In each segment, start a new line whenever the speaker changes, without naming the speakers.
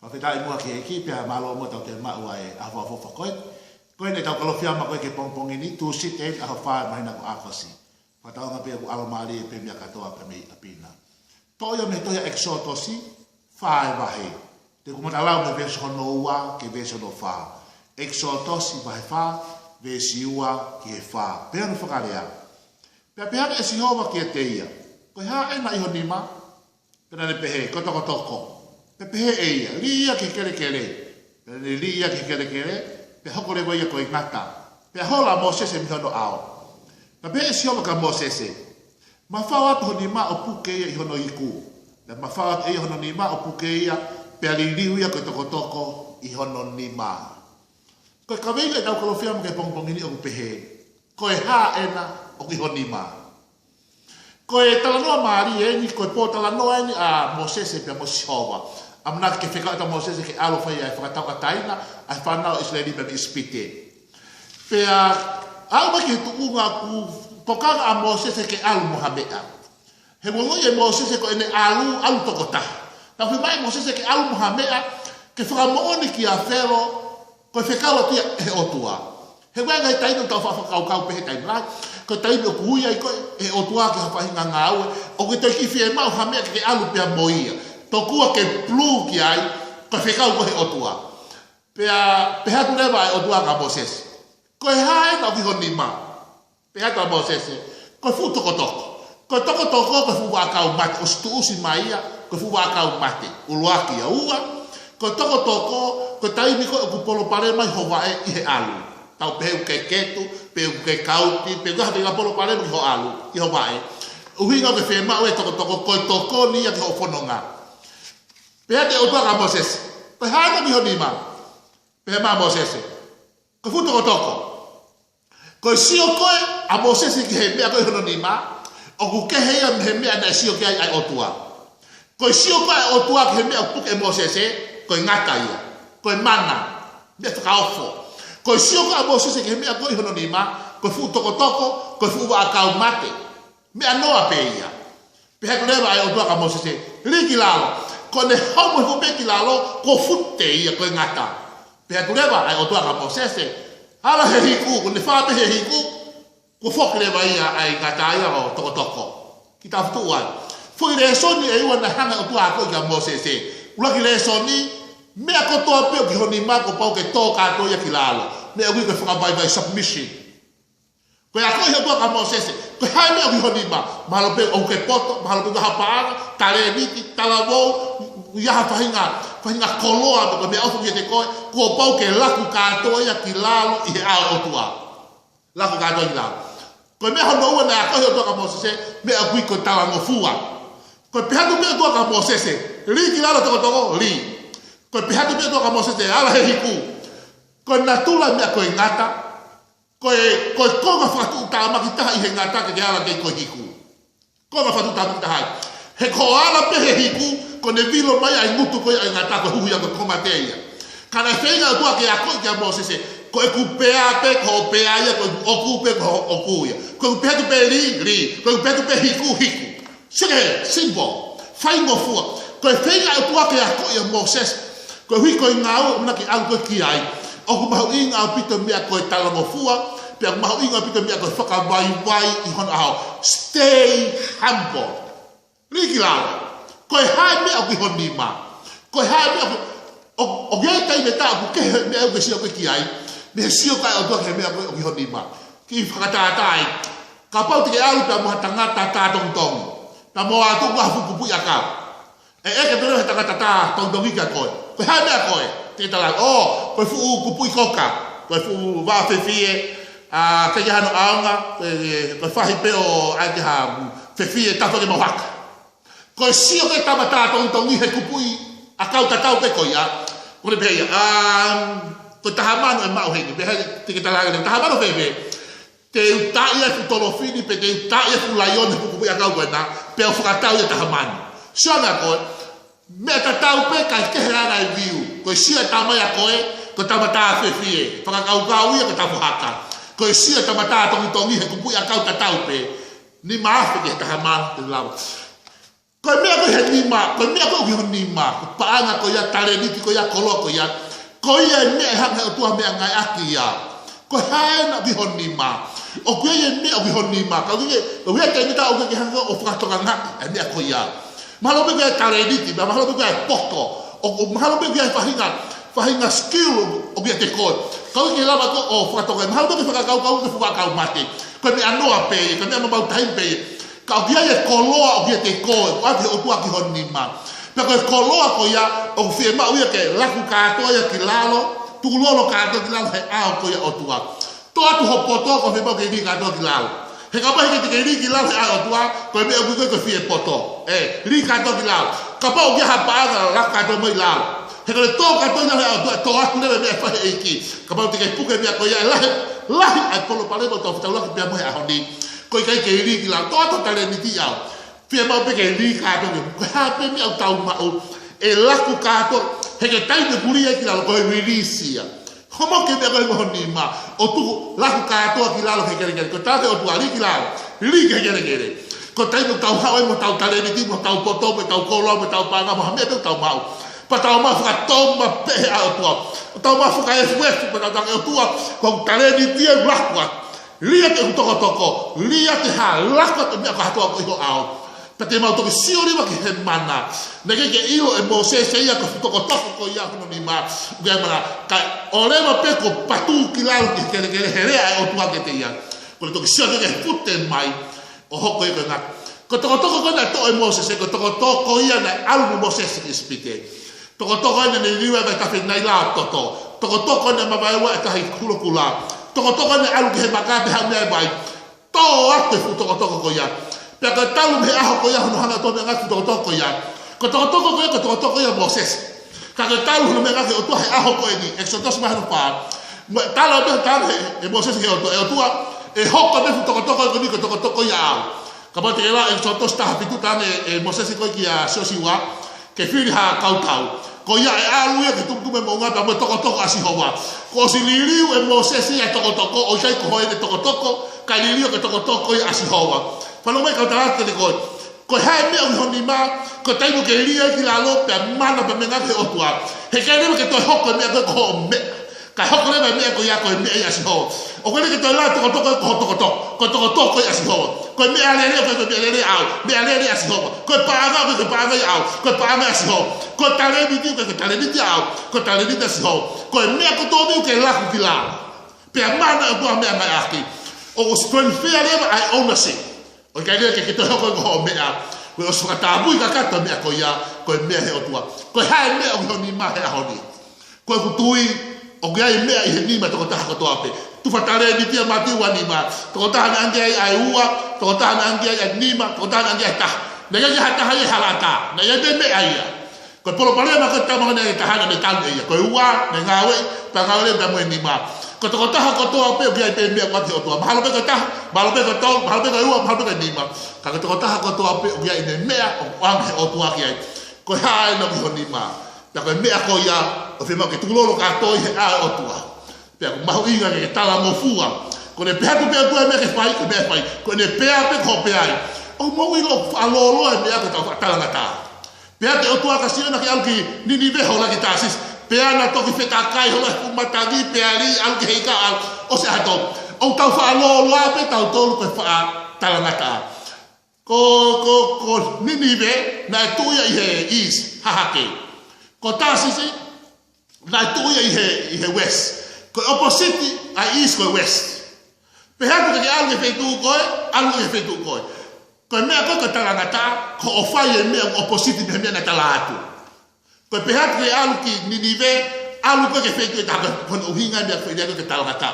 Whawhetai mua ki eki, pia malo mo tau te mau ai a whawhawha koe. Koe ne tau kalofia ma koe ke pongpongi ni, tu sit en a hawha mahina ko akasi. Whatau nga pia ku alamari e pe mea katoa pe mei apina. Toia me toia exotosi, whae wahe. Te kumatalau me veso hono ua ke veso no wha. Exotosi wahe wha, vesi ua ki he wha. Pea no whakarea. Pea pehana e sihova ki e te ia. Koe haa ena iho nima, pena ne pehe, kotoko toko. Pe pehe e ia, lia ki kere kere. Pena ne lia ki kere kere, pe hoko rewa ia koe ngata. Pea hola Mosese mi hono ao. Pea pehe e sihova ka Mosese. Ma whao atu honi ma o puke ia i hono iku. Ma whao atu ia hono ni ma o puke ia, pea li liu ia koe toko toko i hono ni ma. Koe kaweila e tau kalofia mo ke pongpongini o pehe. Koe haa ena o ki honi ma. Koe talanoa maari e ni, koe pō talanoa e ni a Mosese pia Mosihova. Amanaki ke whekao ta Mosese ke alo whai ai whakatau a taina, ai whanau Israeli pia ispite. Pea, au maki he tuunga ku pokaga a Mosese ke alu Mohamea. He wangoi e Mosese ko ene alu tokota. Tau whimai Mosese ke alu Mohamea, ke whakamooni ki a whero, koe whekao atia he otua. He wanga he taino tau whakakau pehe tainai, koe taino kuhuia i koe he otua ke hawhahinga ngāue, o koe toi ki whie mau Hamea ke alu pia moia. Tō kua ke plu ki ai, koe whekau koe he otua. Pea tu rewa e otua ka Mosese. Koe hae na ki honi ma. Pea tu a Mosese, koe fu toko toko. Koe toko toko koe fu wakau mate, o situ usi maia, koe fu wakau mate. Uluaki a ua. Koe toko toko, koe taimi koe o kupolo pare mai hovae i he alu. Tau peu ke ketu, peu ke kauti, peu kaha te polo pare mai ho alu, i hovae. Uhinga ke whema ue toko toko, koe toko ni a ke ho whanonga. Pea te otua ka Mosese. Koe hana mi honi ma. Pea ma Mosese. Koe fu toko toko. Koe sio koe a Mosese ki he mea koe hono ni ma. O ku ke heia he mea na sio ke ai otua. Koe sio koe a otua ki he mea puke Mosese, koe ngata ia. Koe mana. Mea whakaofo. Koe sio koe a Mosese ki he mea koe hono ni ma. Koe fu toko toko, koe fu wakau mate. Mea noa pe ia. Pea kurewa ai otua ka Mosese. Riki lalo. Ko ne homo fu pe ki lalo, ko futte ia koe ngata. Pea kurewa ai otua ka Mosese. Hala he hiku, ko ne whape he hiku, ko whokirewa ia ai ngata ia o toko toko. Ki ta futu uan. Fui re soni e iwa na hanga otua koe ka Mosese. Ulaki re soni, mea kotoa peo ki honi mako pau ke tō kato ia ki lalo. Mea ui koe whakabai vai submission. Koe a koe otua ka Mosese, koe hai mea ki honi ma. Mahalo peo au ke poto, mahalo peo kaha paanga, tare niti, talavou, iaha whahinga koloa, koe mea ofu ki te koe, kua pau ke laku katoa ia ki lalo i he ao otua. Laku katoa i lalo. Koe mea hono ua na a koe otua ka Mosese, mea kui koe talango fua. Koe pehatu mea otua ka Mosese, ri ki lalo toko toko, ri. Koe pehatu mea otua ka Mosese, ala he hiku. Koe natula mea koe ngata, koe konga whakatu tāmaki taha i he ngata ke ala kei koe hiku. Konga whakatu tāmaki taha. He ko ala pe he hiku, ko ne vilo mai ai ngutu koe ai ngata koe huhi a koe komateia. Kana whenga o tua ke a koe ki a Mosese, koe ku pea pe ko pea ia, koe oku pe ko oku ia. Koe ku pea tu pe ri, koe ku pea tu pe hiku. Sige, simple, whaingo fua. Koe whenga o tua ke a koe a Mosese, koe hui koe ngau, mna ki au koe ki ai. Oku mahu inga o pito mea koe talango fua, pia mahu inga o pito mea koe whakawai i hona ahau. Stay humble. Riki lao. Koe hai mea o ki honi ma. Koe hai mea o ghei tai me ta o kehe mea o ke sio koe ki ai. Me sio kai o tua ke mea koe o ki honi ma. Ki whakatātai. Ka pau te ke alu pia moha tangata tā tongtongi. Ta moa atu kua fukupu ia kau. Eke tōreo he tangata tā tongtongi kia koe. Koe hai mea koe. Te talang, koe fuu kupui koka, koe fuu whawhewhie, te hano aonga, koe whahi peo ai te ha whewhie tato ke mohaka. Koe sio ke tamata tongi he kupui a kau tatau pe koe ia, kone pe ia, koe tahamano e mau hei, te ke talang, tahamano whewe, te utai e fu tolofini, pe te utai e fu laion he kupui a kau koe na, pe o whakatau e tahamano. Sio na koe, mea tatau pe kai keherana e viu. Koe sia tamai a koe, koe tamata whewhie. Whakakaukau ia koe tamuhaka. Koe sia tamata tongi he kupui a kau tatau pe. Ni maafe ke tahamana te lawa. Ko mea ko he nima, ko mea ko ho nima, ko paanga ko ia tale niti ko ia kolo ko ia. Ko ia mea hanga o tua mea ngai aki ia. Ko hae na ho nima. O ko ia mea ho nima, ka ke o ia te mita o ke hanga o whakatoka ngaki, mea ko ia. Mahalo me ko ia tale niti, mahalo me ko ia poto, o mahalo me ko ia fahinga skill o ia te koe. Kau ke lava ko o whakatoka, mahalo me whakakau ke whakakau mate. Ko mea anoa pe, ko mea mamau taim pe. Kau kia e koloa o kia te koe, o ake o tua ki honi ma. Pea koe koloa ko ia, o whie mau ia ke laku kātoa ia ki lalo, tūlolo kātoa ki lalo he ao ko ia o tua. Tō atu ho poto ko whie mau ke iri kātoa ki lalo. He kapahi ke te ke iri ki lalo he ao o tua, koe mea ui koe whie poto. Iri kātoa ki lalo. Kapa o kia hapaaga laku kātoa mai lalo. He koe tō kātoa ia he ao tua, tō atu newe mea whahe eiki. Kapa o te ke puke mea ko ia lahi ai polo palemo tō whitaulaki pia mohe ahoni. Ko kai ke ri ki la to to tale ni ti au fie mau pe ke ri ka to ko ha pe mi au tau ma o e la ku ka to he ke tai de puri ki la ko release ya como que me ko ni ma o tu la ku ka to ki la lo ke ke ko ta ke o tu ali ki la ri ke ke ko tai mo tau ha mo tau tale ni ti mo tau poto mo tau kolo mo tau pa nga mo me tau mau pa tau ma fa to ma pe au to tau ma fa e fuesto pa tau o tu ko tale ni ti la ku lia te toko, lia te ha, laka te mea kahatua ko iho ao. Pa te mau toki siori wa ki he mana. Neke ke iho e mo se ia ko toko ko ia kono ni ma. Uke mana, ka orema pe ko patu ki lau ki kere herea e o tua ke te ia. Ko le toki siori ke pute mai, o hoko i ko ngak. Ko toko ko na to e mo se ko toko ia na alu mo se ki spite. Toko ia na niwa ka tafi nai la toto. Toko na mawaiwa e kahi kula. Toko ne alu ke he makape ha mea bai. Tō ate fu toko ko ia. Pea ka talu me aho ko ia hono hanga tō me ngati toko ko ia. Ko toko ia Moses. Ka talu me ngati o tua he aho ko e ni. Exodus mahanu paa. Tala me tala e Moses ke o tua. E o tua e hoko me fu toko ni ko toko ia au. Ka pa te ela Exodus taha pitu tane e Moses ko ki a siosiwa. Ke whiri ha kautau. Ko ia e alu ia ke tumtume mo ngata mo toko asi hoa. Ko si liriu e Moses ia toko o sai ko hoi de toko ka liriu ke toko ia asi hoa. Falo mai ka tarate de ko. Ko hai me o honi ma ko taimu ke lia ki la lo pe mana pe menga ke o tua. He ka le ke to hoko me ko me. Ka hoko le me ko ia ko me ia asi hoa. O ko le ke to la toko ia asi hoa. Ko me ale ko me ale au. Me ale asi hoa. Ko paanga ia au. Ko paanga asi hoa. Ko tale ni ko tale ni au. Ko tale ni asi hoa. Ko me ko to mi ke la ku la. Pe mana o me mai aki. O strength fear ai ownership. O ka le ke to ko me a. Ko so ka tabu ka ka to me ko ia ko me he o tua. Ko ha me o ni ma he honi. Ko ku tui o ga me ai ni ma to ta ko to ape. Tu fatale ni tia mati wa ni ma. To ta na nge ai ua, to ta na nge ai ni ma, to ta na nge ta. Na ya ha ta ha halata. Na ya de me ai. Ko polo pale ma ko ta ma ne ta ha me ta ia. Ko ua ne ngawe pa ngawe da mo ni ma. Ko to ta ko to ape ga te me ma to. Mahalo be ko ta, mahalo be ko to, mahalo be ko ua, mahalo be ni ma. Ka to ta ko to ape ga ine me o ang he o tua ki ai. Ko ha no ko ni ma. Ta ko me ko ia o fe ma ke tu lo ka to he a o tua. Pea mahu inga ke tala mo fua. Ko ne pea tu pea tu e me ke fai, ke me fai. Ko ne pea pe ko pea ai. O mau ilo alolo e mea ke tau tala ngata. Pea te o tua ka sina ki alki nini veho la ki tasis. Pea na toki whetakai hola kumatagi pea li alki heika al. O se hato. O tau wha alolo a pe tau tolu ke wha tala ngata. Ko nini ve na e tuia i he east, hahake. Ko tasisi na e tuia i he west. Ko opposite a east ko west. Pe hapo ke alge fetu koe, alge fetu koe. Ko me ko ka tala ngata, ko ofai me opposite me me na tala atu. Ko pe hapo ke alki ni nive, alu ko ke fetu ta ko uhinga me ko dia ko tala ngata.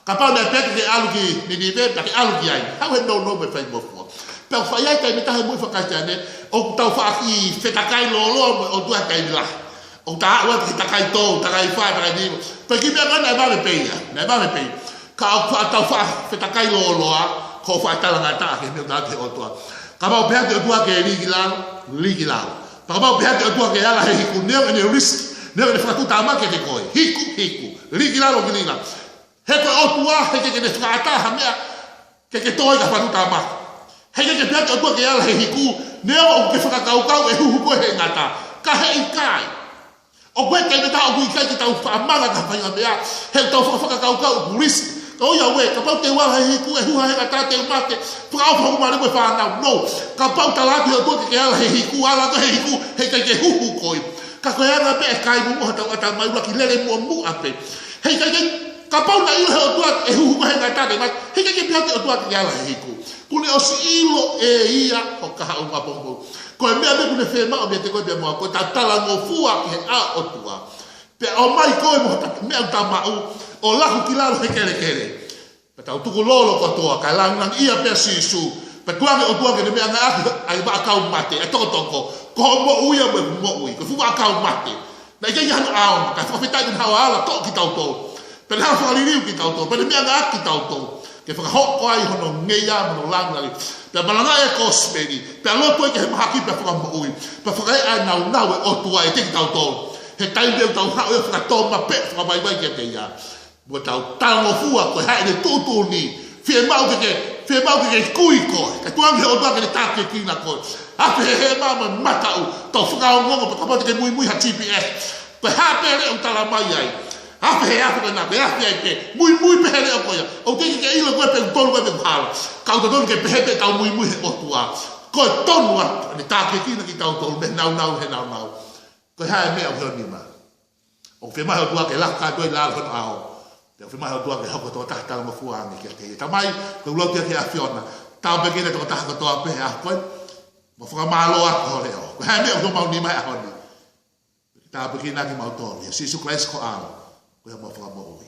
Kapau na pe ke alki ni nive, pa ke alki ai. How no me fai mo fo. Pe fai ai kai me ta mo fa ka tane, o tau fa ki fetakai lolo o tua kai la. O ta wa ki takai to, takai fa, takai ni. Pergi biar kan naik balik pay. Kau atau fa fetakai loloa, kau fa tala ngata ke biar tak ke otua. Kau biar ke otua ke ligilang. Kau biar ke otua ke ala hiku ner ni risk, ner ni fatu tama ke koi. Hiku, ligilang lo gilinga. Heko otua heke ke fata hamia ke toi ka fatu tama. Hei ke pia to ke ala he hiku ne o ke whakakau kau e huhu koe he ngata. Ka he i kai. O koe kai me tau kui kai ki tau whaamanga ka whainga mea. He tau whakakau kau kurisi. Ka oia we, ka pau te wala he hiku e huha he ngata te umate. Whakau whakumare koe whanau. No, ka pau talaki o toke ke ala he hiku. Ala ko he hiku he kai ke huhu koe. Ka koe anga me e kai mu moha tau ata maula ki lere mua mu ape. Hei kai ke ka pau na ilo he o tua e huhu koe he ngata te umate. Hei kai ke pia te o tua ke ala he hiku. Kune o si ilo e ia o kaha o ngā pompo. Koe mea me kune whema o mea te koe mea mua. Koe ta tala ngō fua ki he a o tua. Pe o mai koe mo ta mea ta mau o lahu ki lalo he kere kere. Pe tau tuku lolo katoa kai langang ia pea sisu. Pe tuange o tuange ne mea ngā aki ai wa akau mate. E toko toko. Ko mo uia me mo ui. Ko fuwa akau mate. Na ike hanu ao. Ka whawhetai min hawa ala to ki tau tau. Pe ne hana whakaliriu ki tau tau. Pe ne mea ngā aki tau tau. Ke whakahoko ai hono ngeia mono langari. Pea malanga e kosmeni. Pea lopo e ke he mahaki pea whakamoui. Pea whakae ai nau nau e otua e teki tau tau. He taimeu tau hao e whakatoma pe whakamaiwai ke te ia. Mua tau tango fua koe hae ne tūtūni. Whie mau ke kui koe. Ka tuangi o tua ke ne tāke kina koe. Ape he mama matau. Tau whakaongongo pa kapate ke mui mui ha TPS. Koe hapere o tala mai ai. Ape he ape na be ape ai pe mui pehere o koia o te ke ilo koe pe tonu koe pe hala kau tonu ke pehe pe tau mui he otua koe tonu a ne tāke kina ki tau tonu me nau he nau koe hae mea o heo nima o whi mahi o tua ke laka doi lalo hono ao te o whi mahi o tua ke hoko toa tahatala ma fuangi ki a te tamai koe ulau kia a whiona tau pe kine toa tahaka toa pehe a koe ma whakamalo a koe leo koe hae mea o tua mau nima a honi tau pe kina ki mau tonu Sisu Christ ko ao. Koe mo whakamoui.